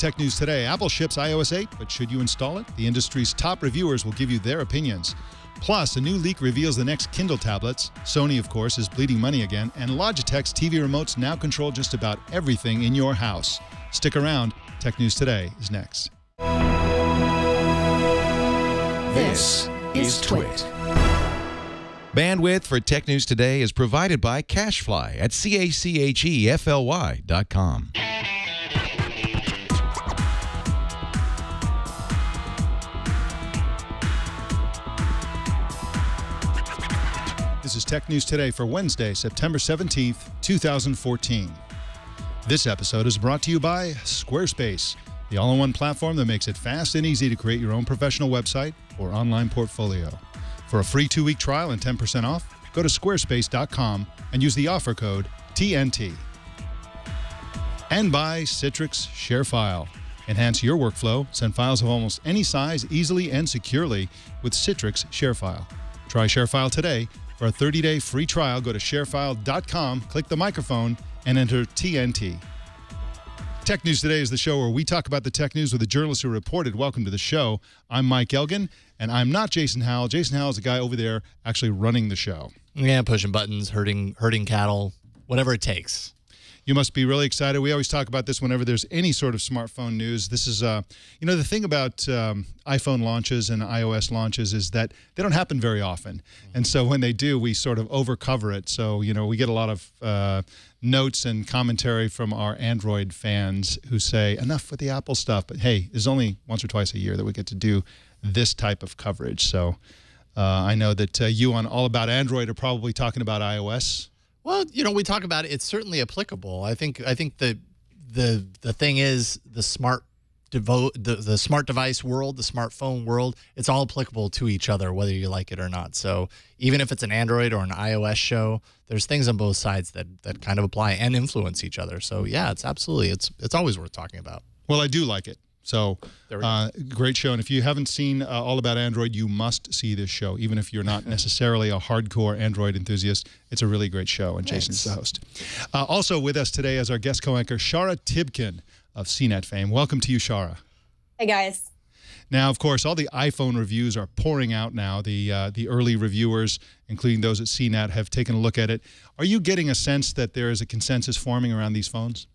Tech News Today. Apple ships iOS 8, but should you install it? The industry's top reviewers will give you their opinions. Plus, a new leak reveals the next Kindle tablets. Sony, of course, is bleeding money again. And Logitech's TV remotes now control just about everything in your house. Stick around. Tech News Today is next. This is Twit. Bandwidth for Tech News Today is provided by CacheFly at CACHEFLY.com. This is Tech News Today for Wednesday, September 17th, 2014. This episode is brought to you by Squarespace, the all-in-one platform that makes it fast and easy to create your own professional website or online portfolio. For a free 2-week trial and 10% off, go to squarespace.com and use the offer code TNT. And by Citrix ShareFile. Enhance your workflow, send files of almost any size easily and securely with Citrix ShareFile. Try ShareFile today. For a 30-day free trial, go to sharefile.com, click the microphone, and enter TNT. Tech News Today is the show where we talk about the tech news with the journalists who reported. Welcome to the show. I'm Mike Elgan, and I'm not Jason Howell. Jason Howell is the guy over there actually running the show. Yeah, pushing buttons, herding cattle, whatever it takes. You must be really excited. We always talk about this whenever there's any sort of smartphone news. This is, you know, the thing about iPhone launches and iOS launches is that they don't happen very often. And so when they do, we sort of overcover it. So, you know, we get a lot of notes and commentary from our Android fans who say, enough with the Apple stuff. But hey, there's only once or twice a year that we get to do this type of coverage. So I know that you on All About Android are probably talking about iOS. Well, you know, we talk about it. It's certainly applicable. I think the thing is the smart device world, the smartphone world. It's all applicable to each other, whether you like it or not. So even if it's an Android or an iOS show, there's things on both sides that kind of apply and influence each other. So yeah, it's absolutely it's always worth talking about. Well, I do like it. So great show. And if you haven't seen All About Android, you must see this show. Even if you're not necessarily a hardcore Android enthusiast, it's a really great show, and Jason's the host. Also with us today as our guest co-anchor, Shara Tibken of CNET fame. Welcome to you, Shara. Hey, guys. Now, of course, all the iPhone reviews are pouring out now. The early reviewers, including those at CNET, have taken a look at it. Are you getting a sense that there is a consensus forming around these phones?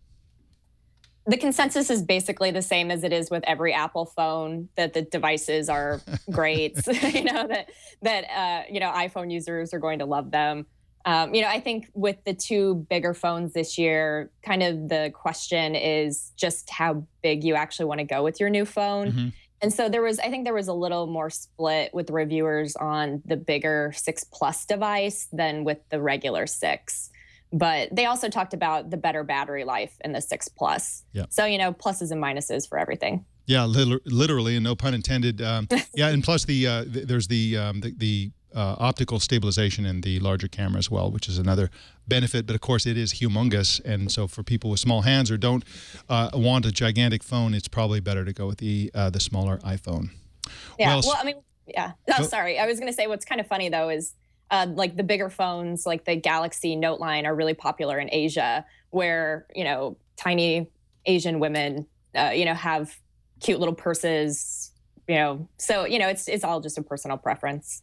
The consensus is basically the same as it is with every Apple phone, that the devices are great, you know, that you know, iPhone users are going to love them. You know, I think with the two bigger phones this year, kind of the question is just how big you actually want to go with your new phone. Mm-hmm. And so I think there was a little more split with reviewers on the bigger 6 Plus device than with the regular 6. But they also talked about the better battery life in the 6 Plus. Yep. So, you know, pluses and minuses for everything. Yeah, literally, and no pun intended. Yeah, and plus there's the optical stabilization in the larger camera as well, which is another benefit. But of course, it is humongous, and so for people with small hands or don't want a gigantic phone, it's probably better to go with the smaller iPhone. Yeah. Well, I mean, yeah. Oh, sorry. I was going to say what's kind of funny though is. Like the bigger phones, like the Galaxy Note line, are really popular in Asia, where, you know, tiny Asian women, you know, have cute little purses, you know. So, you know, it's all just a personal preference.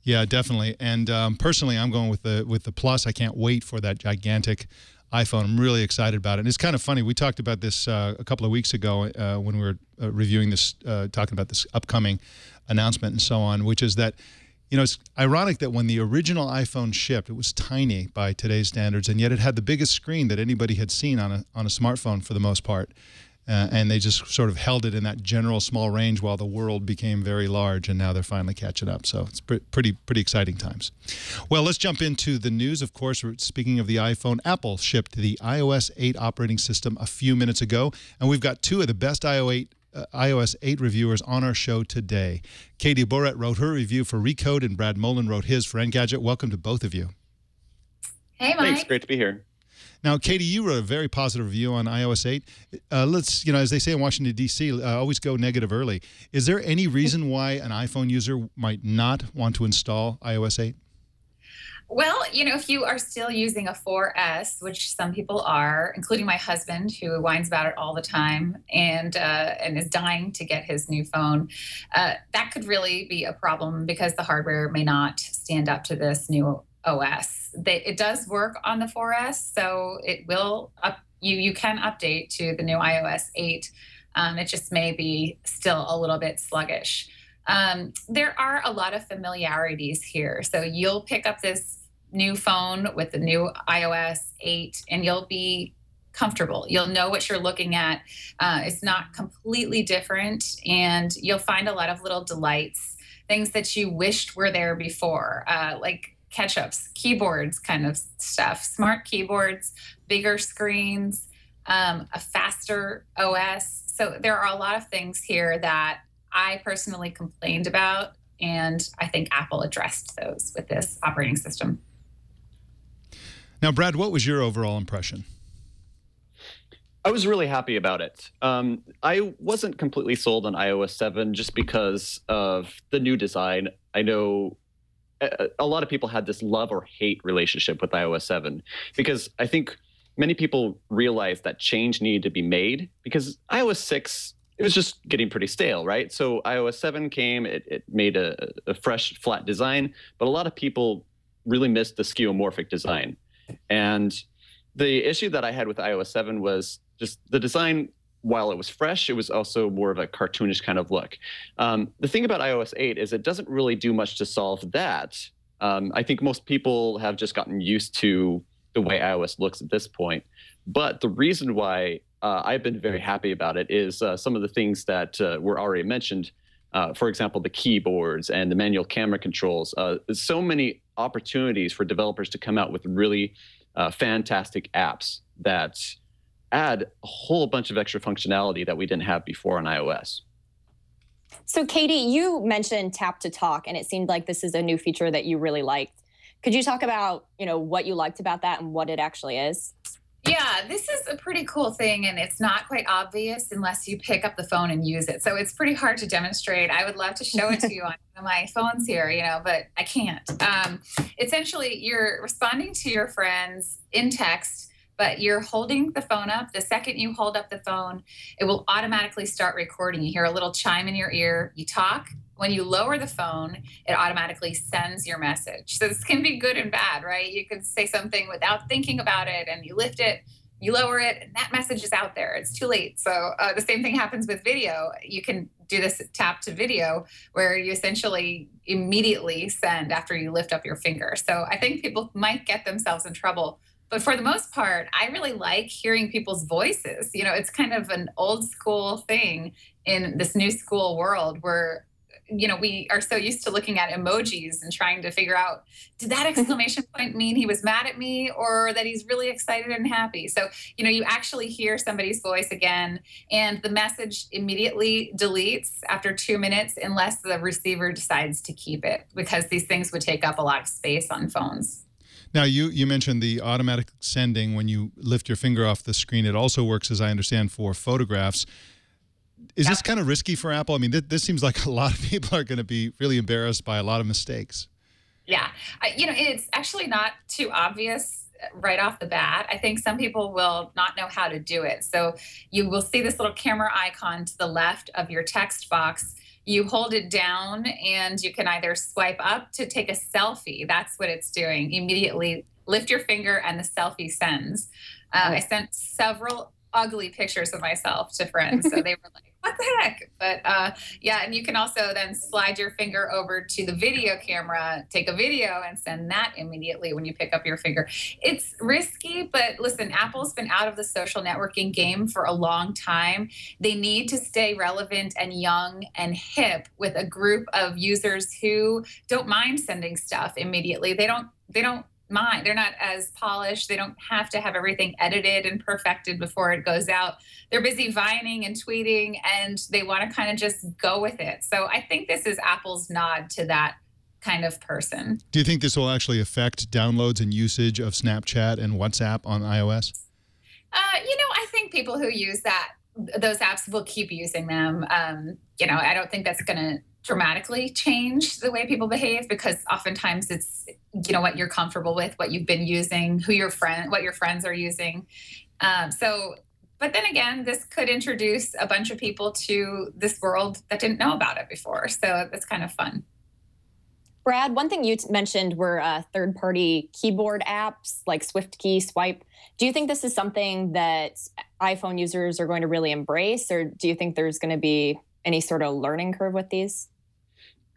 Yeah, definitely. And personally, I'm going with the Plus. I can't wait for that gigantic iPhone. I'm really excited about it. And it's kind of funny. We talked about this a couple of weeks ago when we were reviewing this, talking about this upcoming announcement and so on, which is that, you know, it's ironic that when the original iPhone shipped, it was tiny by today's standards, and yet it had the biggest screen that anybody had seen on a smartphone for the most part. And they just sort of held it in that general small range while the world became very large, and now they're finally catching up. So it's pretty exciting times. Well, let's jump into the news. Of course, speaking of the iPhone, Apple shipped the iOS 8 operating system a few minutes ago, and we've got two of the best iOS 8 reviewers on our show today. Katie Boehret wrote her review for Recode, and Brad Molen wrote his for Engadget. Welcome to both of you. Hey, Mike. Thanks. Great to be here. Now, Katie, you wrote a very positive review on iOS 8. Let's, you know, as they say in Washington, D.C., always go negative early. Is there any reason why an iPhone user might not want to install iOS 8? Well, if you are still using a 4S, which some people are, including my husband, who whines about it all the time and is dying to get his new phone, that could really be a problem because the hardware may not stand up to this new OS. It does work on the 4S, so it will you can update to the new iOS 8. It just may be still a little bit sluggish. There are a lot of familiarities here. So you'll pick up this new phone with the new iOS 8 and you'll be comfortable. You'll know what you're looking at. It's not completely different, and you'll find a lot of little delights, things that you wished were there before, like catch-ups, keyboards kind of stuff, smart keyboards, bigger screens, a faster OS. So there are a lot of things here that I personally complained about, and I think Apple addressed those with this operating system. Now, Brad, what was your overall impression? I was really happy about it. I wasn't completely sold on iOS 7 just because of the new design. I know a lot of people had this love or hate relationship with iOS 7 because I think many people realized that change needed to be made because iOS 6, it was just getting pretty stale, right? So iOS 7 came, it made a fresh, flat design, but a lot of people really missed the skeuomorphic design. And the issue that I had with iOS 7 was just the design, while it was fresh, it was also more of a cartoonish kind of look. The thing about iOS 8 is it doesn't really do much to solve that. I think most people have just gotten used to the way iOS looks at this point. But the reason why I've been very happy about it is some of the things that were already mentioned. For example, the keyboards and the manual camera controls. There's so many opportunities for developers to come out with really fantastic apps that add a whole bunch of extra functionality that we didn't have before on iOS. So, Katie, you mentioned tap to talk, and it seemed like this is a new feature that you really liked. Could you talk about, what you liked about that and what it actually is? Yeah, this is a pretty cool thing, and it's not quite obvious unless you pick up the phone and use it. So it's pretty hard to demonstrate. I would love to show it to you on my phones here, but I can't. Essentially, you're responding to your friends in text, but you're holding the phone up. The second you hold up the phone, it will automatically start recording. You hear a little chime in your ear. You talk. When you lower the phone, it automatically sends your message. So this can be good and bad, right? You could say something without thinking about it, and you lift it, you lower it, and that message is out there. It's too late. So the same thing happens with video. You can do this tap to video where you essentially immediately send after you lift up your finger. So I think people might get themselves in trouble. But for the most part, I really like hearing people's voices. It's kind of an old school thing in this new school world where we are so used to looking at emojis and trying to figure out, did that exclamation point mean he was mad at me or that he's really excited and happy? So, you actually hear somebody's voice again, and the message immediately deletes after 2 minutes unless the receiver decides to keep it, because these things would take up a lot of space on phones. Now, you mentioned the automatic sending when you lift your finger off the screen. It also works, as I understand, for photographs. Is this kind of risky for Apple? I mean, this seems like a lot of people are going to be really embarrassed by a lot of mistakes. Yeah. It's actually not too obvious right off the bat. I think some people will not know how to do it. So you will see this little camera icon to the left of your text box. You hold it down and you can either swipe up to take a selfie. That's what it's doing. Immediately lift your finger and the selfie sends. I sent several ugly pictures of myself to friends. So they were like, what the heck? But yeah, and you can also then slide your finger over to the video camera, take a video and send that immediately when you pick up your finger. It's risky, but listen, Apple's been out of the social networking game for a long time. They need to stay relevant and young and hip with a group of users who don't mind sending stuff immediately. They don't mind. They're not as polished. They don't have to have everything edited and perfected before it goes out. They're busy vining and tweeting, and they want to kind of just go with it. So I think this is Apple's nod to that kind of person. Do you think this will actually affect downloads and usage of Snapchat and WhatsApp on iOS? I think people who use those apps will keep using them. I don't think that's going to dramatically change the way people behave, because oftentimes it's what you're comfortable with, what you've been using, what your friends are using. But then again, this could introduce a bunch of people to this world that didn't know about it before. So it's kind of fun. Brad, one thing you mentioned were third-party keyboard apps like SwiftKey, Swipe. Do you think this is something that iPhone users are going to really embrace, or do you think there's going to be any sort of learning curve with these?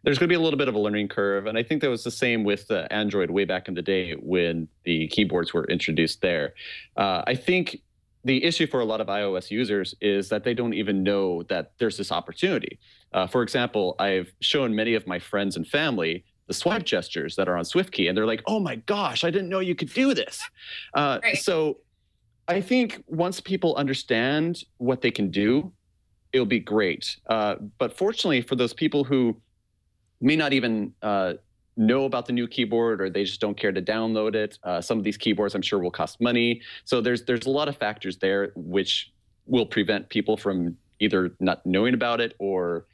There's going to be a little bit of a learning curve, and I think that was the same with Android way back in the day when the keyboards were introduced there. I think the issue for a lot of iOS users is that they don't even know that there's this opportunity. For example, I've shown many of my friends and family the swipe gestures that are on SwiftKey, and they're like, "Oh my gosh, I didn't know you could do this." Right. So I think once people understand what they can do, it'll be great. But fortunately for those people who may not even know about the new keyboard, or they just don't care to download it, some of these keyboards I'm sure will cost money. So there's a lot of factors there which will prevent people from either not knowing about it or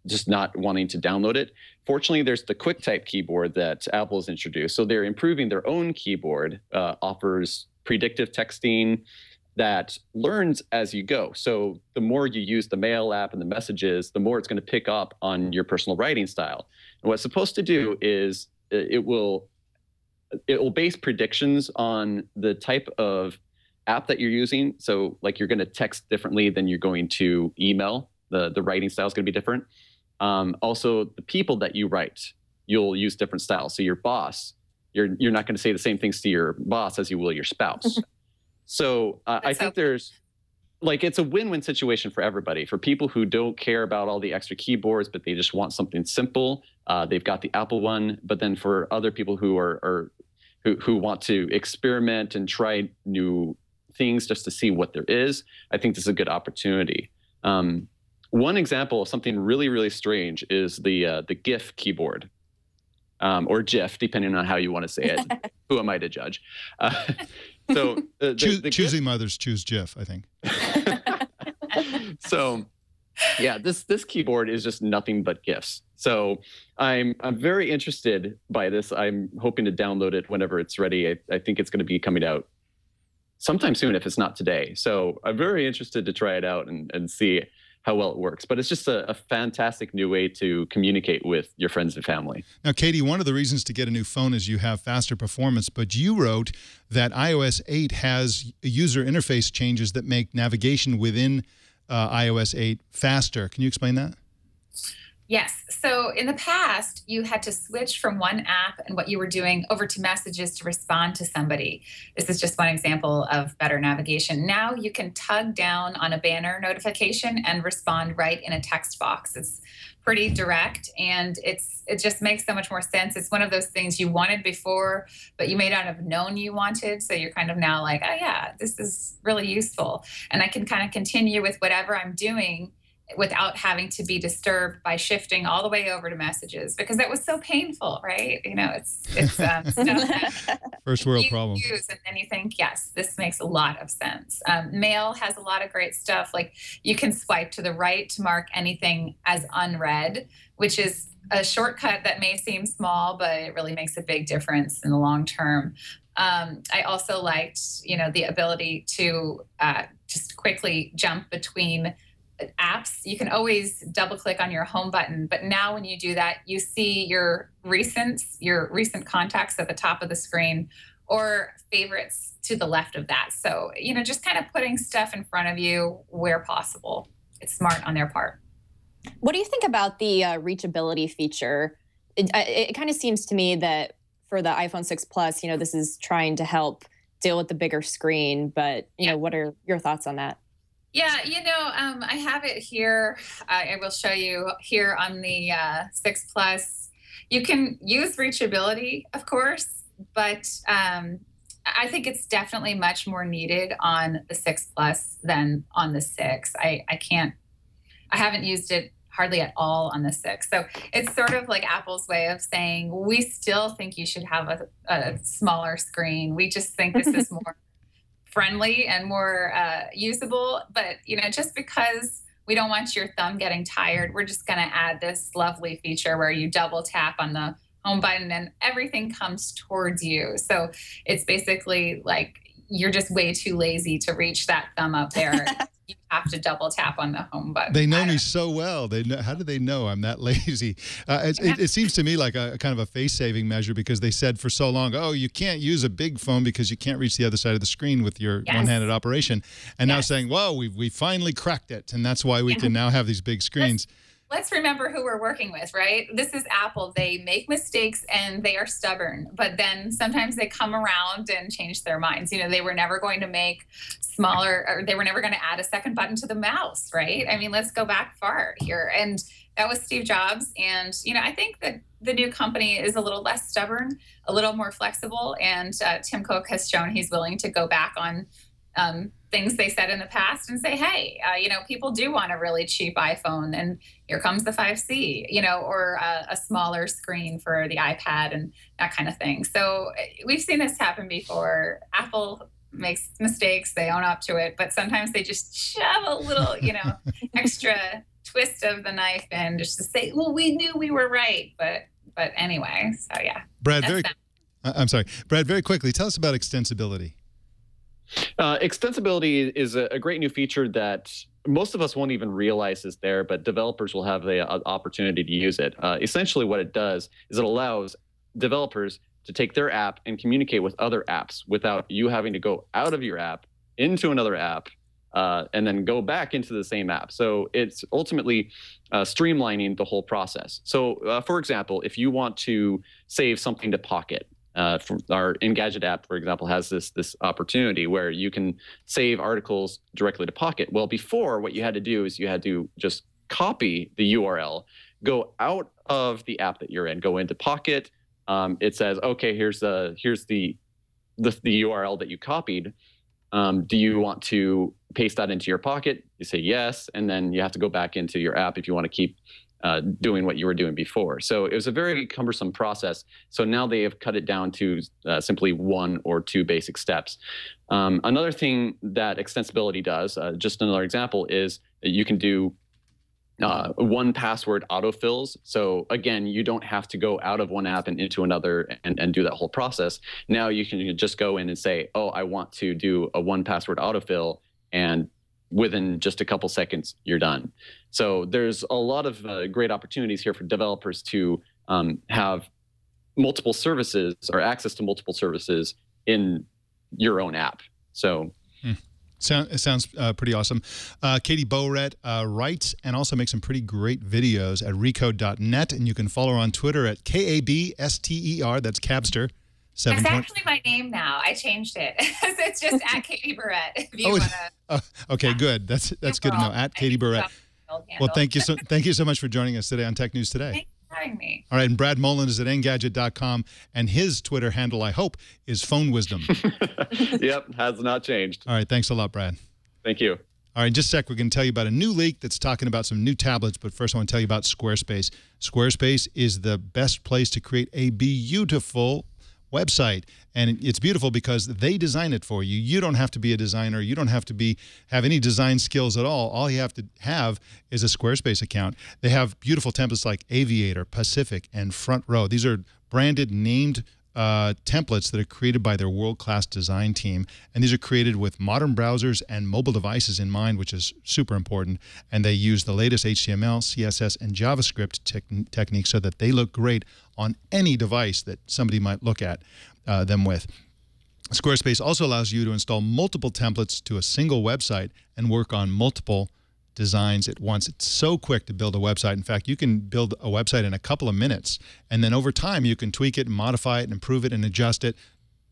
just not wanting to download it. Fortunately, there's the QuickType keyboard that Apple has introduced. So they're improving their own keyboard, offers predictive texting that learns as you go. So the more you use the Mail app and the messages, the more it's going to pick up on your personal writing style. And what it's supposed to do is it will base predictions on the type of app that you're using. So like you're going to text differently than you're going to email. The writing style is going to be different. Also, the people that you write, you'll use different styles. So your boss, you're not going to say the same things to your boss as you will your spouse. So I think there's it's a win-win situation for everybody. For people who don't care about all the extra keyboards, but they just want something simple, they've got the Apple one. But then for other people who who want to experiment and try new things just to see what there is, I think this is a good opportunity. One example of something really, really strange is the GIF keyboard, or GIF, depending on how you want to say it. Who am I to judge? So choosing mothers choose GIF, I think. So yeah, this keyboard is just nothing but GIFs. So I'm very interested by this. I'm hoping to download it whenever it's ready. I think it's going to be coming out sometime soon, if it's not today. So I'm very interested to try it out and see how well it works. But it's just a fantastic new way to communicate with your friends and family. Now, Katie, one of the reasons to get a new phone is you have faster performance, but you wrote that iOS 8 has user interface changes that make navigation within iOS 8 faster. Can you explain that? Yes. So in the past, you had to switch from one app and what you were doing over to messages to respond to somebody. This is just one example of better navigation. Now you can tug down on a banner notification and respond right in a text box. It's pretty direct, and it just makes so much more sense. It's one of those things you wanted before, but you may not have known you wanted. So you're kind of now like, oh yeah, this is really useful. And I can kind of continue with whatever I'm doing without having to be disturbed by shifting all the way over to messages, because that was so painful, right? It's stuff that first world problem. Use, and then you think, yes, this makes a lot of sense. Mail has a lot of great stuff. Like you can swipe to the right to mark anything as unread, which is a shortcut that may seem small, but it really makes a big difference in the long term. I also liked, the ability to just quickly jump between apps. You can always double click on your home button, but now when you do that, you see your recent contacts at the top of the screen, or favorites to the left of that. So, just kind of putting stuff in front of you where possible. It's smart on their part. What do you think about the reachability feature? It kind of seems to me that for the iPhone 6 Plus, this is trying to help deal with the bigger screen, but, what are your thoughts on that? Yeah, I have it here. I will show you here on the 6 Plus. You can use reachability, of course, but I think it's definitely much more needed on the 6 Plus than on the 6. I haven't used it hardly at all on the 6. So it's sort of like Apple's way of saying, we still think you should have a smaller screen. We just think this is more friendly and more usable, but just because we don't want your thumb getting tired, we're just going to add this lovely feature where you double tap on the home button and everything comes towards you. So it's basically like you're just way too lazy to reach that thumb up there. You have to double tap on the home button. They know me so well. They know, how do they know I'm that lazy? It seems to me like a kind of a face-saving measure, because they said for so long, oh, you can't use a big phone because you can't reach the other side of the screen with your one-handed operation. And now saying, well, we finally cracked it, and that's why we can now have these big screens. Let's remember who we're working with, right? This is Apple. They make mistakes and they are stubborn, but then sometimes they come around and change their minds. You know, they were never going to make smaller, or they were never going to add a second button to the mouse, right? I mean, let's go back far here. And that was Steve Jobs. And, you know, I think that the new company is a little less stubborn, a little more flexible. And Tim Cook has shown he's willing to go back on things they said in the past and say, hey, you know, people do want a really cheap iPhone, and here comes the 5C, you know, or a smaller screen for the iPad and that kind of thing. So we've seen this happen before. Apple makes mistakes, they own up to it, but sometimes they just shove a little, you know, extra twist of the knife in just to say, well, we knew we were right, but anyway, so yeah. Brad, I'm sorry, Brad, very quickly, tell us about extensibility. Extensibility is a great new feature that most of us won't even realize is there, but developers will have the opportunity to use it. Essentially what it does is it allows developers to take their app and communicate with other apps without you having to go out of your app into another app and then go back into the same app. So it's ultimately streamlining the whole process. So for example, if you want to save something to Pocket, from our Engadget app, for example, has this opportunity where you can save articles directly to Pocket. Well, before, what you had to do is you had to just copy the URL, go out of the app that you're in, go into Pocket. It says, okay, here's the URL that you copied. Do you want to paste that into your Pocket? You say yes, and then you have to go back into your app if you want to keep doing what you were doing before. So it was a very cumbersome process. So now they have cut it down to simply 1 or 2 basic steps. Another thing that extensibility does, just another example, is you can do 1-password autofills. So again, you don't have to go out of one app and into another and do that whole process. Now you can just go in and say, oh, I want to do a 1-password autofill, and within just a couple seconds, you're done. So there's a lot of great opportunities here for developers to have multiple services or access to multiple services in your own app. So it sounds pretty awesome. Katie Boehret writes and also makes some pretty great videos at recode.net, and you can follow her on Twitter at KABSTER, that's Cabster. That's actually my name now. I changed it. It's just at Katie Boehret. If you want to. Okay, good. That's good to know. At Katie Boehret. Well, thank you so much for joining us today on Tech News Today. Thanks for having me. All right, and Brad Molen is at Engadget.com, and his Twitter handle, I hope, is Phone Wisdom. Yep, has not changed. All right, thanks a lot, Brad. Thank you. All right, in just a sec, we're going to tell you about a new leak that's talking about some new tablets, but first I want to tell you about Squarespace. Squarespace is the best place to create a beautiful website, and it's beautiful because they design it for you. You don't have to be a designer. You don't have to have any design skills at all. All you have to have is a Squarespace account. They have beautiful templates like Aviator, Pacific, and Front Row. These are branded, named templates that are created by their world-class design team, and these are created with modern browsers and mobile devices in mind, which is super important, and they use the latest HTML, CSS, and JavaScript techniques so that they look great on any device that somebody might look at them with. Squarespace also allows you to install multiple templates to a single website and work on multiple designs at once. It's so quick to build a website. In fact, you can build a website in a couple of minutes, and then over time you can tweak it and modify it and improve it and adjust it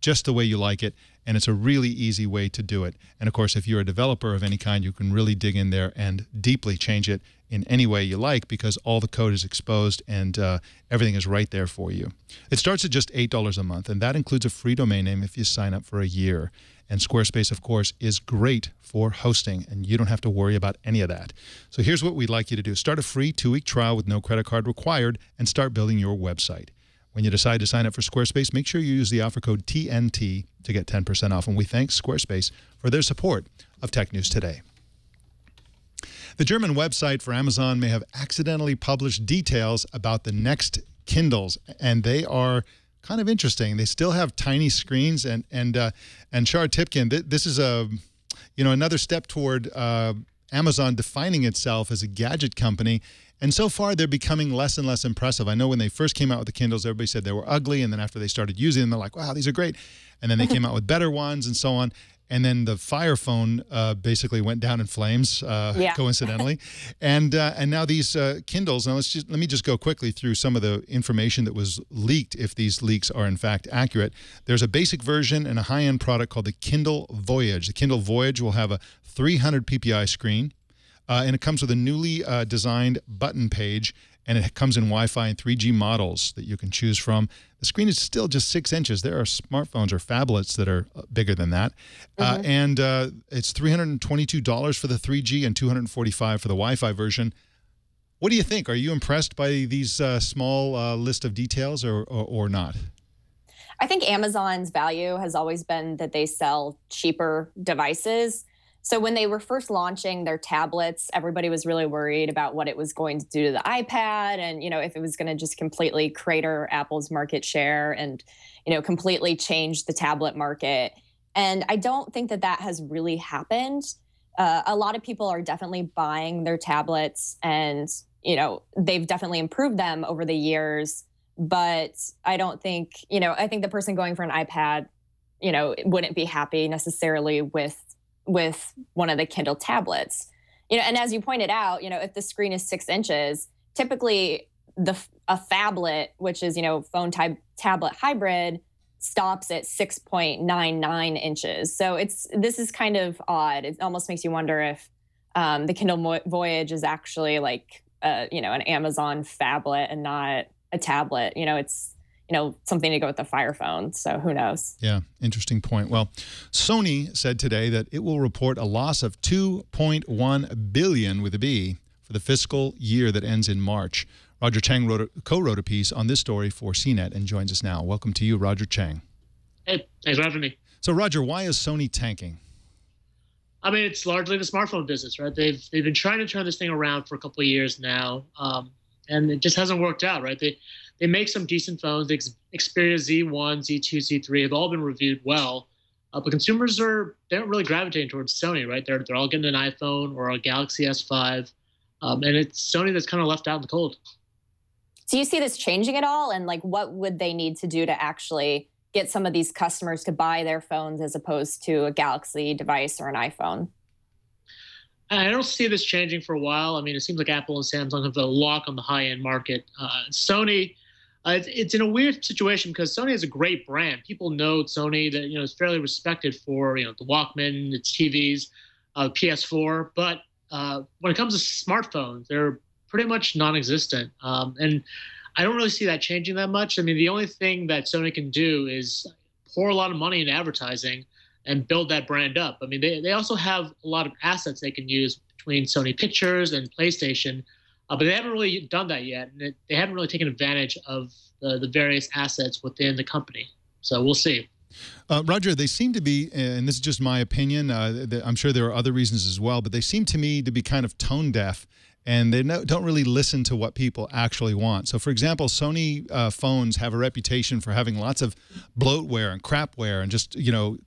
just the way you like it, and it's a really easy way to do it. And of course, if you're a developer of any kind, you can really dig in there and deeply change it in any way you like, because all the code is exposed and everything is right there for you. It starts at just $8 a month, and that includes a free domain name if you sign up for a year. And Squarespace, of course, is great for hosting, and you don't have to worry about any of that. So here's what we'd like you to do. Start a free 2-week trial with no credit card required and start building your website. When you decide to sign up for Squarespace, make sure you use the offer code TNT to get 10% off. And we thank Squarespace for their support of Tech News Today. The German website for Amazon may have accidentally published details about the next Kindles, and they are kind of interesting. They still have tiny screens, and Shara Tibken, this is another step toward Amazon defining itself as a gadget company. And so far, they're becoming less and less impressive. I know when they first came out with the Kindles, everybody said they were ugly. And then after they started using them, they're like, wow, these are great. And then they came out with better ones and so on. And then the Fire Phone basically went down in flames, coincidentally. And now these Kindles, now let me just go quickly through some of the information that was leaked, if these leaks are in fact accurate. There's a basic version and a high-end product called the Kindle Voyage. The Kindle Voyage will have a 300 ppi screen. And it comes with a newly designed button page, and it comes in Wi-Fi and 3G models that you can choose from. The screen is still just 6 inches. There are smartphones or phablets that are bigger than that. And it's $322 for the 3G and $245 for the Wi-Fi version. What do you think? Are you impressed by these small list of details or not? I think Amazon's value has always been that they sell cheaper devices. So when they were first launching their tablets, everybody was really worried about what it was going to do to the iPad, and if it was going to just completely crater Apple's market share and completely change the tablet market. And I don't think that has really happened. A lot of people are definitely buying their tablets, and they've definitely improved them over the years. But I don't think I think the person going for an iPad wouldn't be happy necessarily with one of the Kindle tablets. And as you pointed out, if the screen is 6 inches, typically a phablet, which is, phone tablet hybrid, stops at 6.99 inches. So this is kind of odd. It almost makes you wonder if the Kindle Voyage is actually like, an Amazon phablet and not a tablet. It's, something to go with the Fire Phone. So who knows? Yeah, interesting point. Well, Sony said today that it will report a loss of $2.1 billion with a B for the fiscal year that ends in March. Roger Cheng co-wrote a piece on this story for CNET and joins us now. Welcome to you, Roger Cheng. Hey, thanks for having me. So, Roger, why is Sony tanking? I mean, it's largely the smartphone business, right? They've been trying to turn this thing around for a couple of years now, and it just hasn't worked out, right? They make some decent phones. The Xperia Z1, Z2, Z3 have all been reviewed well, but consumers they don't really gravitating towards Sony, right? They're all getting an iPhone or a Galaxy S5, and it's Sony that's kind of left out in the cold. Do you see this changing at all? And what would they need to do to actually get some of these customers to buy their phones as opposed to a Galaxy device or an iPhone? I don't see this changing for a while. I mean, it seems like Apple and Samsung have the lock on the high-end market. Sony, it's in a weird situation because Sony is a great brand. People know Sony, that is fairly respected for the Walkman, its TVs, PS4. But when it comes to smartphones, they're pretty much non-existent. And I don't really see that changing that much. I mean, the only thing that Sony can do is pour a lot of money in advertising and build that brand up. I mean, they also have a lot of assets they can use between Sony Pictures and PlayStation, but they haven't really done that yet. And they haven't really taken advantage of the various assets within the company. So we'll see. Roger, they seem to be, and this is just my opinion, I'm sure there are other reasons as well, but they seem to me to be kind of tone deaf, and they don't really listen to what people actually want. So, for example, Sony phones have a reputation for having lots of bloatware and crapware and just,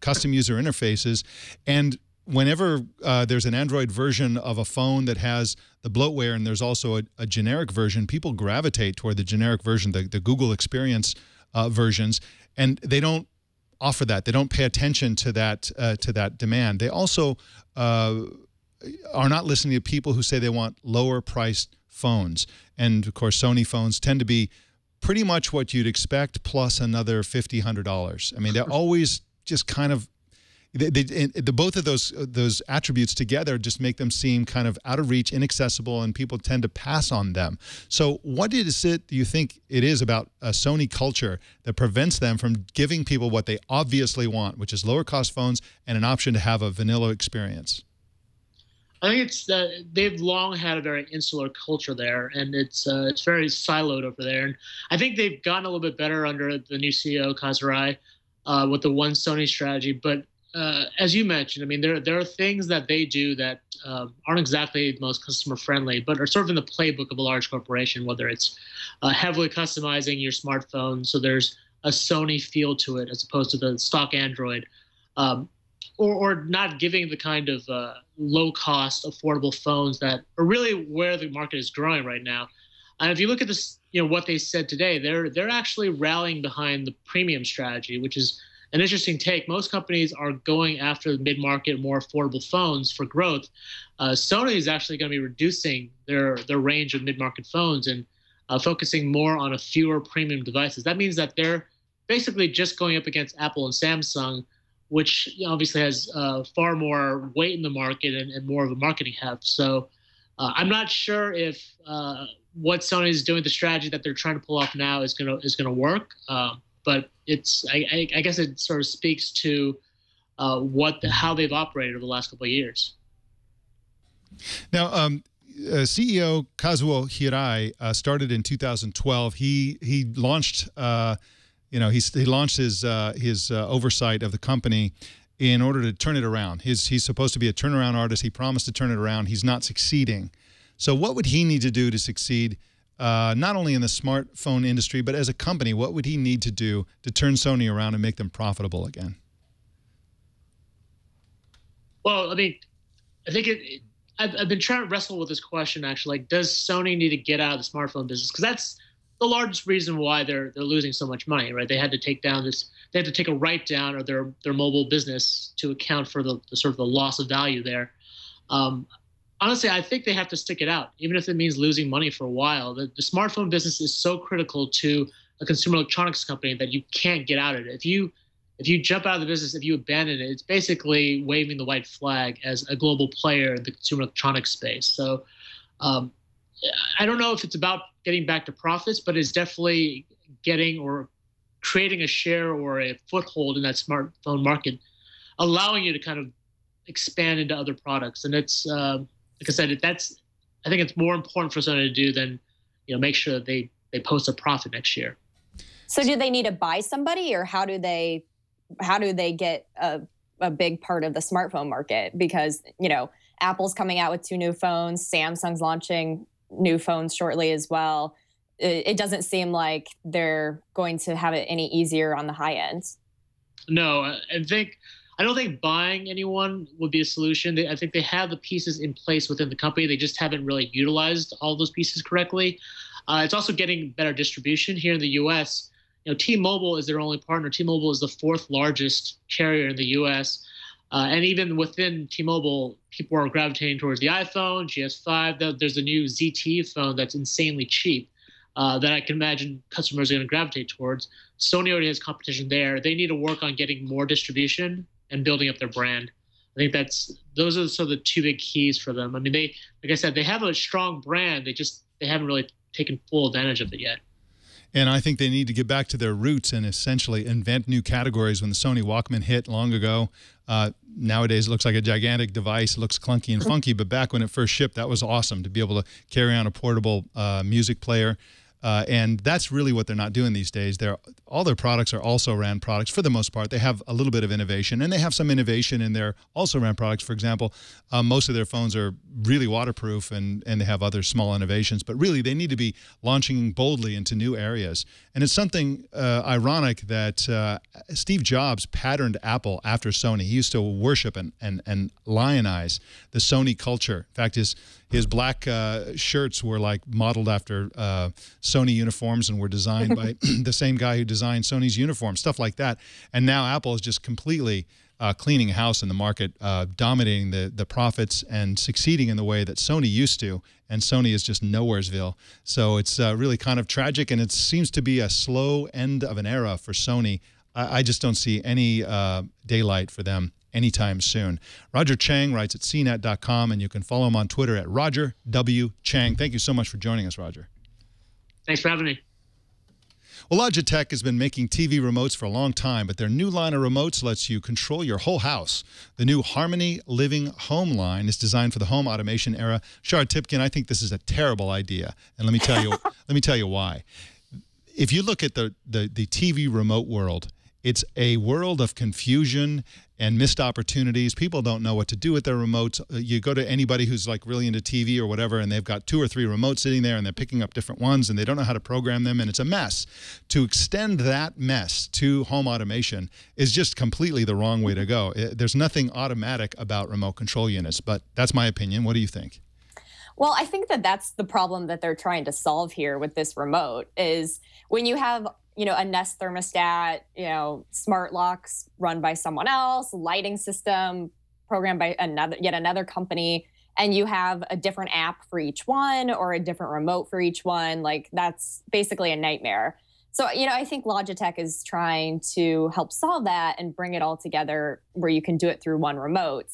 custom user interfaces. And whenever there's an Android version of a phone that has the bloatware and there's also a generic version, people gravitate toward the generic version, the Google Experience versions, and they don't offer that. They don't pay attention to that demand. They also are not listening to people who say they want lower priced phones. And of course, Sony phones tend to be pretty much what you'd expect plus another $50, $100. I mean, they're always just kind of, both of those attributes together just make them seem kind of out of reach, inaccessible, and people tend to pass on them. So what is it do you think it is about a Sony culture that prevents them from giving people what they obviously want, which is lower cost phones and an option to have a vanilla experience? I think it's they've long had a very insular culture there, and it's very siloed over there. And I think they've gotten a little bit better under the new CEO Kazurai with the One Sony strategy. But as you mentioned, I mean, there are things that they do that aren't exactly most customer friendly, but are sort of in the playbook of a large corporation. Whether it's heavily customizing your smartphone, so there's a Sony feel to it as opposed to the stock Android, or not giving the kind of low-cost, affordable phones that are really where the market is growing right now. And if you look at this, what they said today, they're actually rallying behind the premium strategy, which is an interesting take. Most companies are going after the mid-market, more affordable phones for growth. Sony is actually going to be reducing their range of mid-market phones and focusing more on a fewer premium devices. That means that they're basically just going up against Apple and Samsung, which obviously has far more weight in the market and more of a marketing heft. So I'm not sure if what Sony is doing, the strategy that they're trying to pull off now, is gonna work. But I guess it sort of speaks to how they've operated over the last couple of years. Now, CEO Kazuo Hirai started in 2012. He launched he launched his oversight of the company in order to turn it around. He's supposed to be a turnaround artist. He promised to turn it around. He's not succeeding. So what would he need to do to succeed, not only in the smartphone industry, but as a company? What would he need to do to turn Sony around and make them profitable again? Well, I mean, I think I've been trying to wrestle with this question, actually. Like, does Sony need to get out of the smartphone business? Because that's the largest reason why they're losing so much money, right? They had to take down they had to take a write down of their mobile business to account for the sort of the loss of value there. Honestly, I think they have to stick it out, even if it means losing money for a while. The smartphone business is so critical to a consumer electronics company that you can't get out of it. If you jump out of the business, if you abandon it, it's basically waving the white flag as a global player in the consumer electronics space. So I don't know if it's about getting back to profits, but it's definitely getting or creating a share or a foothold in that smartphone market, allowing you to kind of expand into other products. And it's like I said, I think it's more important for Sony to do than make sure that they post a profit next year. So do they need to buy somebody, or how do they get a big part of the smartphone market? Because Apple's coming out with 2 new phones, Samsung's launching new phones shortly as well. It doesn't seem like they're going to have it any easier on the high end. No, I don't think buying anyone would be a solution. I think they have the pieces in place within the company. They just haven't really utilized all those pieces correctly. It's also getting better distribution here in the U.S. T-Mobile is their only partner. T-Mobile is the 4th largest carrier in the U.S. And even within T-Mobile, people are gravitating towards the iPhone, GS5. There's a new ZTE phone that's insanely cheap that I can imagine customers are going to gravitate towards. Sony already has competition there. They need to work on getting more distribution and building up their brand. I think those are sort of the 2 big keys for them. I mean, like I said, they have a strong brand. They haven't really taken full advantage of it yet. And I think they need to get back to their roots and essentially invent new categories. When the Sony Walkman hit long ago, nowadays it looks like a gigantic device. It looks clunky and funky, but back when it first shipped, that was awesome to be able to carry on a portable music player. And that's really what they're not doing these days. All their products are also-ran products for the most part. They have a little bit of innovation, and they have some innovation in their also-ran products. For example, most of their phones are really waterproof, and they have other small innovations. But really, they need to be launching boldly into new areas. And it's something ironic that Steve Jobs patterned Apple after Sony. He used to worship and lionize the Sony culture. In fact, his black shirts were like modeled after Sony uniforms and were designed by the same guy who designed Sony's uniform, stuff like that. And now Apple is just completely cleaning house in the market, dominating the profits and succeeding in the way that Sony used to. And Sony is just nowheresville. So it's really kind of tragic, and it seems to be a slow end of an era for Sony. I just don't see any daylight for them anytime soon. Roger Cheng writes at cnet.com, and you can follow him on Twitter at Roger W. Cheng. Thank you so much for joining us, Roger. Thanks for having me. Well, Logitech has been making TV remotes for a long time, but their new line of remotes lets you control your whole house. The new Harmony Living Home line is designed for the home automation era. Shara Tibken, I think this is a terrible idea, and let me tell you why. If you look at the TV remote world, It's a world of confusion and missed opportunities. People don't know what to do with their remotes. You go to anybody who's like really into TV or whatever, and they've got 2 or 3 remotes sitting there, and they're picking up different ones, and they don't know how to program them, and it's a mess. To extend that mess to home automation is just completely the wrong way to go. There's nothing automatic about remote control units, but that's my opinion. What do you think? Well, I think that that's the problem that they're trying to solve here with this remote is when you have, a Nest thermostat, smart locks run by someone else, lighting system programmed by yet another company, and you have a different app for each one or a different remote for each one, like that's basically a nightmare. So, I think Logitech is trying to help solve that and bring it all together where you can do it through one remote.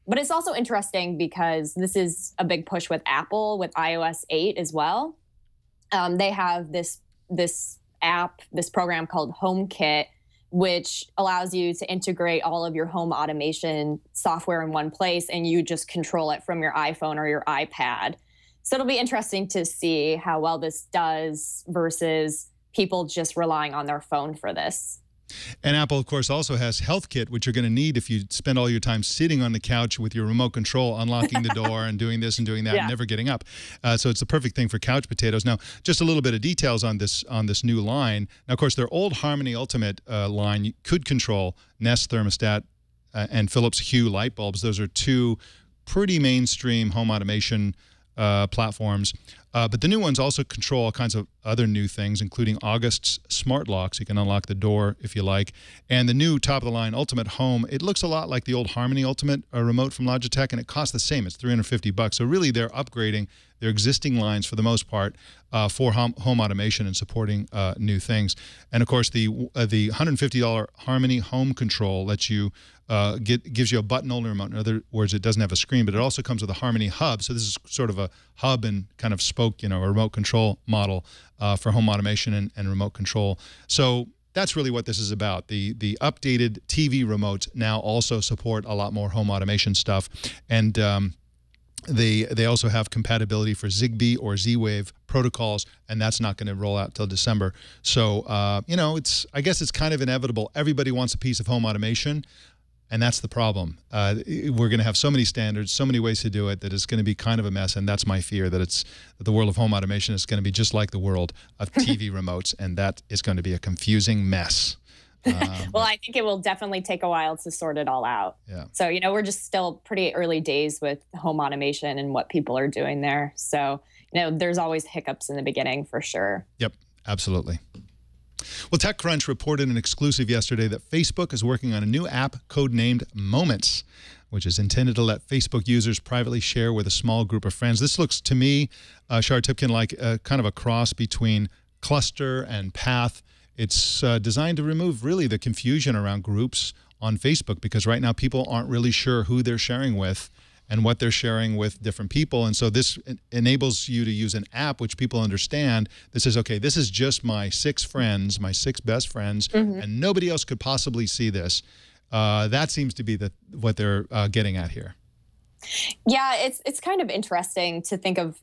But it's also interesting because this is a big push with Apple with iOS 8 as well. They have this app, this program called HomeKit, which allows you to integrate all of your home automation software in one place, and you just control it from your iPhone or your iPad. So it'll be interesting to see how well this does versus people just relying on their phone for this. And Apple, of course, also has HealthKit, which you're going to need if you spend all your time sitting on the couch with your remote control, unlocking the door and doing this and doing that and never getting up. So it's the perfect thing for couch potatoes. Now, just a little bit of details on this new line. Now, of course, their old Harmony Ultimate line could control Nest thermostat and Philips Hue light bulbs. Those are 2 pretty mainstream home automation platforms. But the new ones also control all kinds of other new things, including August's smart locks. You can unlock the door if you like. And the new top-of-the-line Ultimate Home, it looks a lot like the old Harmony Ultimate remote from Logitech, and it costs the same. It's $350. So really, they're upgrading their existing lines for the most part for home automation and supporting new things. And of course, the $150 Harmony Home Control lets you gives you a button-only remote. In other words, it doesn't have a screen, but it also comes with a Harmony Hub. So this is sort of a hub and kind of spoke, a remote control model for home automation and remote control. So that's really what this is about. The updated TV remotes now also support a lot more home automation stuff, and they also have compatibility for Zigbee or Z-Wave protocols, and that's not going to roll out till December. So I guess it's kind of inevitable. Everybody wants a piece of home automation. And that's the problem. We're going to have so many standards, so many ways to do it that it's going to be kind of a mess. And that's my fear, that the world of home automation is going to be just like the world of TV remotes, and that is going to be a confusing mess. Well, I think it will definitely take a while to sort it all out. Yeah. So, we're just still pretty early days with home automation and what people are doing there. So, there's always hiccups in the beginning for sure. Yep, absolutely. Well, TechCrunch reported an exclusive yesterday that Facebook is working on a new app codenamed Moments, which is intended to let Facebook users privately share with a small group of friends. This looks to me, Shara Tibken, like kind of a cross between Cluster and Path. It's designed to remove really the confusion around groups on Facebook, because right now people aren't really sure who they're sharing with and what they're sharing with different people. And so this enables you to use an app which people understand that says, okay, this is just my 6 friends, my 6 best friends, and nobody else could possibly see this. That seems to be what they're getting at here. Yeah, it's kind of interesting to think of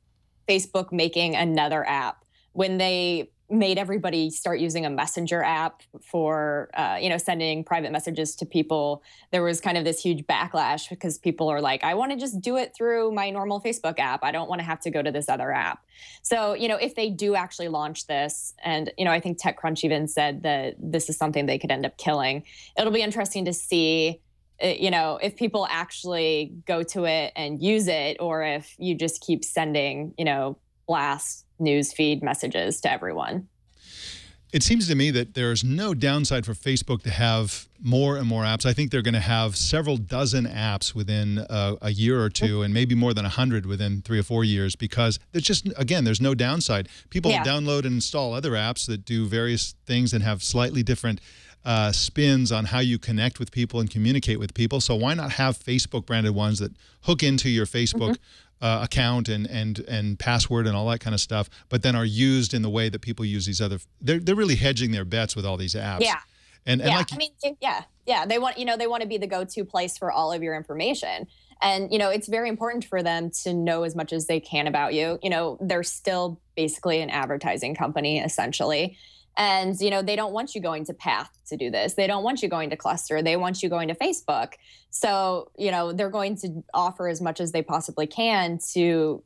Facebook making another app when they made everybody start using a messenger app for, sending private messages to people. There was kind of this huge backlash because people are like, I want to just do it through my normal Facebook app. I don't want to have to go to this other app. So, if they do actually launch this, and, I think TechCrunch even said that this is something they could end up killing. It'll be interesting to see, if people actually go to it and use it, or if you just keep sending, blast newsfeed messages to everyone. It seems to me that there's no downside for Facebook to have more and more apps. I think they're going to have several dozen apps within a year or two, and maybe more than 100 within 3 or 4 years, because there's just, again, there's no downside. People download and install other apps that do various things and have slightly different spins on how you connect with people and communicate with people. So why not have Facebook branded ones that hook into your Facebook account and password and all that kind of stuff, but then are used in the way that people use these other. They're really hedging their bets with all these apps. Yeah. And like, I mean, they want they want to be the go-to place for all of your information. And, it's very important for them to know as much as they can about you. They're still basically an advertising company, essentially. And, you know, they don't want you going to Path to do this. They don't want you going to Cluster. They want you going to Facebook. So, you know, they're going to offer as much as they possibly can to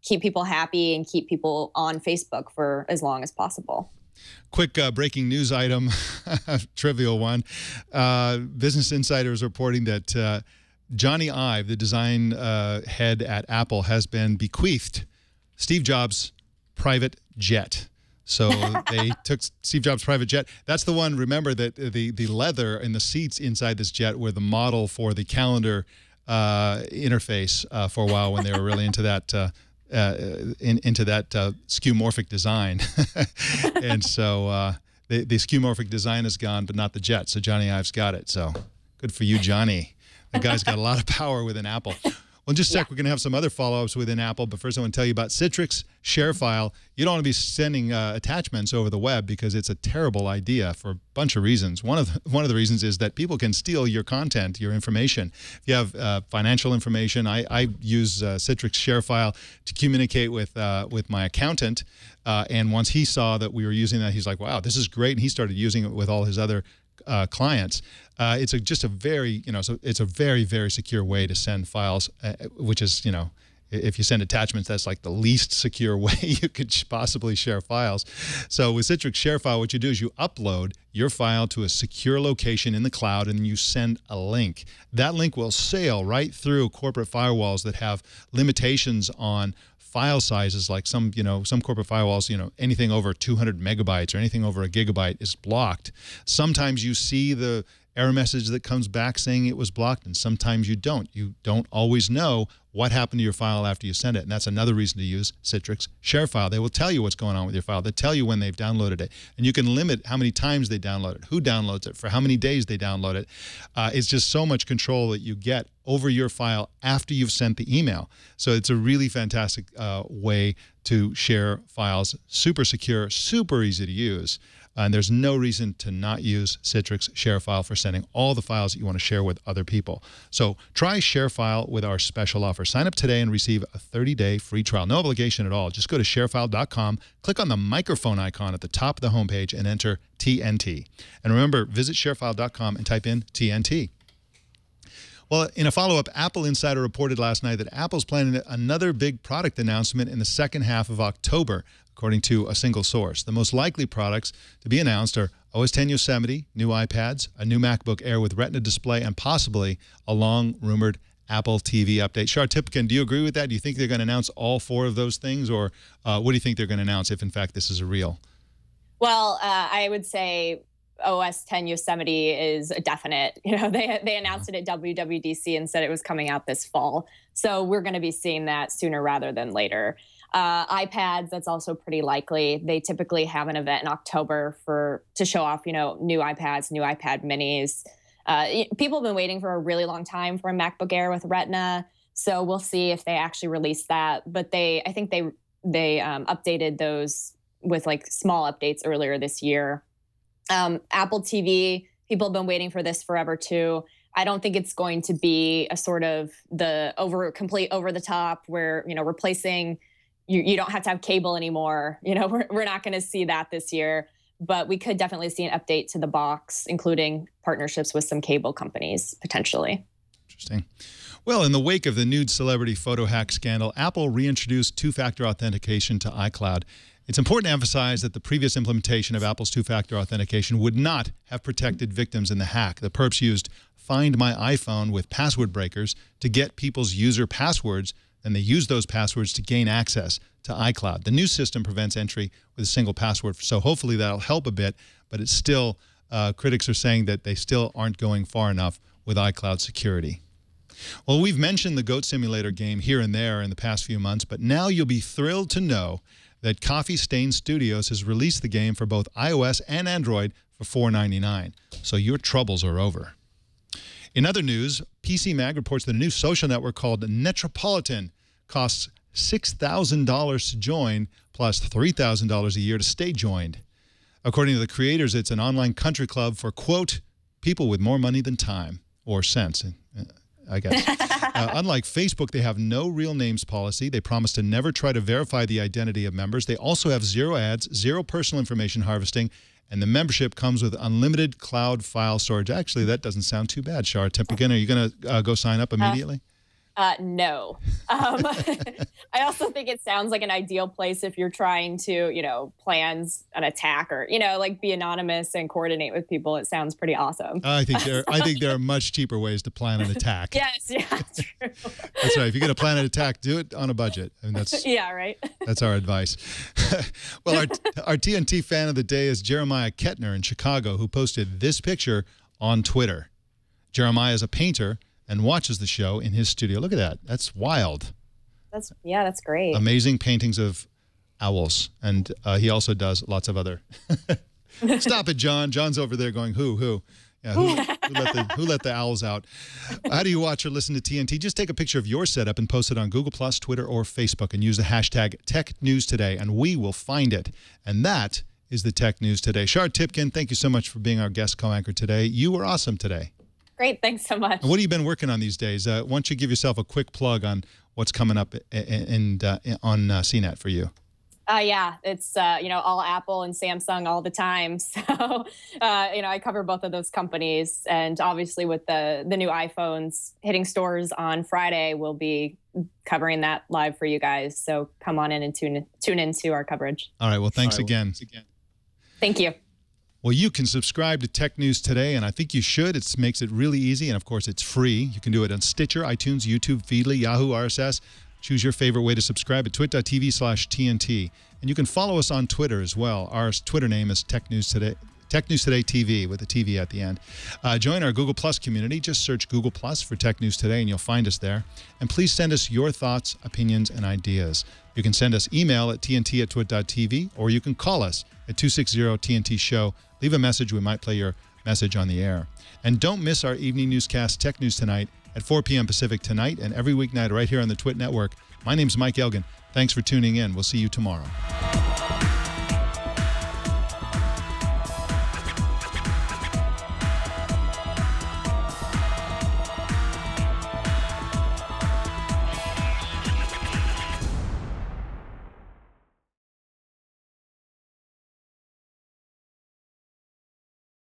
keep people happy and keep people on Facebook for as long as possible. Quick breaking news item, trivial one. Business Insider is reporting that Johnny Ive, the design head at Apple, has been bequeathed Steve Jobs' private jet. So they took Steve Jobs' private jet. That's the one, remember, that the leather in the seats inside this jet were the model for the calendar interface for a while when they were really into that skeuomorphic design. And so the skeuomorphic design is gone, but not the jet. So Johnny Ive's got it. So good for you, Johnny. The guy's got a lot of power within Apple. Well, in just a sec, we're going to have some other follow-ups within Apple, but first I want to tell you about Citrix ShareFile. You don't want to be sending attachments over the web because it's a terrible idea for a bunch of reasons. One of the reasons is that people can steal your content, your information. If you have financial information, I use Citrix ShareFile to communicate with my accountant, and once he saw that we were using that, he's like, wow, this is great, and he started using it with all his other clients. It's just a very, so it's a very, very secure way to send files, which is, if you send attachments, that's like the least secure way you could possibly share files. So with Citrix ShareFile, what you do is you upload your file to a secure location in the cloud, and you send a link. That link will sail right through corporate firewalls that have limitations on file sizes, like some corporate firewalls, anything over 200 megabytes or anything over a gigabyte is blocked. Sometimes you see the error message that comes back saying it was blocked, and sometimes you don't. You don't always know what happened to your file after you send it, and that's another reason to use Citrix ShareFile. They will tell you what's going on with your file. They'll tell you when they've downloaded it, and you can limit how many times they download it, who downloads it, for how many days they download it. It's just so much control that you get over your file after you've sent the email. So it's a really fantastic way to share files. Super secure, super easy to use. And there's no reason to not use Citrix ShareFile for sending all the files that you want to share with other people. So try ShareFile with our special offer. Sign up today and receive a 30-day free trial. No obligation at all. Just go to sharefile.com, click on the microphone icon at the top of the homepage, and enter TNT. And remember, visit sharefile.com and type in TNT. Well, in a follow-up, Apple Insider reported last night that Apple's planning another big product announcement in the second half of October, according to a single source. The most likely products to be announced are OS X Yosemite, new iPads, a new MacBook Air with Retina display, and possibly a long-rumored Apple TV update. Shara Tibken, do you agree with that? Do you think they're going to announce all four of those things, or what do you think they're going to announce if, in fact, this is a real? Well, I would say OS X Yosemite is a definite. They announced it at WWDC and said it was coming out this fall. So we're going to be seeing that sooner rather than later. iPads, that's also pretty likely. They typically have an event in October to show off, new iPads, new iPad minis. People have been waiting for a really long time for a MacBook Air with Retina. So we'll see if they actually release that. But I think they updated those with like small updates earlier this year. Apple TV, people have been waiting for this forever too. I don't think it's going to be a sort of complete over the top where, replacing, you don't have to have cable anymore. We're not going to see that this year, but we could definitely see an update to the box, including partnerships with some cable companies potentially. Interesting. Well, in the wake of the nude celebrity photo hack scandal, Apple reintroduced two-factor authentication to iCloud. It's important to emphasize that the previous implementation of Apple's two-factor authentication would not have protected victims in the hack. The perps used Find My iPhone with password breakers to get people's user passwords, and they use those passwords to gain access to iCloud. The new system prevents entry with a single password, so hopefully that'll help a bit, but it's still, critics are saying that they still aren't going far enough with iCloud security. Well, we've mentioned the Goat Simulator game here and there in the past few months, but now you'll be thrilled to know that Coffee Stain Studios has released the game for both iOS and Android for $4.99. So your troubles are over. In other news, PC Mag reports that a new social network called Netropolitan costs $6,000 to join, plus $3,000 a year to stay joined. According to the creators, it's an online country club for, quote, people with more money than time, or sense, I guess. Unlike Facebook, they have no real names policy. They promise to never try to verify the identity of members. They also have zero ads, zero personal information harvesting, And the membership comes with unlimited cloud file storage. Actually, that doesn't sound too bad, Shara. Tibken, are you going to go sign up immediately? No. I also think it sounds like an ideal place if you're trying to, plan an attack or, like be anonymous and coordinate with people. It sounds pretty awesome. I think there are much cheaper ways to plan an attack. Yes, yeah, true. That's right. If you're going to plan an attack, do it on a budget. I mean, that's yeah, right. That's our advice. Well, our TNT fan of the day is Jeremiah Kettner in Chicago, who posted this picture on Twitter. Jeremiah is a painter and watches the show in his studio. Look at that. That's wild. That's great. Amazing paintings of owls. And he also does lots of other. Stop it, John. John's over there going, who? Yeah, who let the owls out? How do you watch or listen to TNT? Just take a picture of your setup and post it on Google+, Twitter, or Facebook and use the hashtag TechNewsToday, and we will find it. And that is the Tech News Today. Shara Tibken, thank you so much for being our guest co-anchor today. You were awesome today. Great. Thanks so much. And what have you been working on these days? Why don't you give yourself a quick plug on what's coming up on CNET for you? Yeah, it's, all Apple and Samsung all the time. So, I cover both of those companies. And obviously with the new iPhones hitting stores on Friday, we'll be covering that live for you guys. So come on in and tune into our coverage. All right. Well, thanks again. Thank you. Well, you can subscribe to Tech News Today, and I think you should. It makes it really easy, and of course, it's free. You can do it on Stitcher, iTunes, YouTube, Feedly, Yahoo, RSS. Choose your favorite way to subscribe at twit.tv/TNT. And you can follow us on Twitter as well. Our Twitter name is Tech News Today TV with a TV at the end. Join our Google Plus community. Just search Google Plus for Tech News Today and you'll find us there. And please send us your thoughts, opinions, and ideas. You can send us email at tnt@twit.tv or you can call us at 260-TNT-SHOW. Leave a message. We might play your message on the air. And don't miss our evening newscast, Tech News Tonight, at 4 p.m. Pacific tonight and every weeknight right here on the Twit Network. My name's Mike Elgan. Thanks for tuning in. We'll see you tomorrow.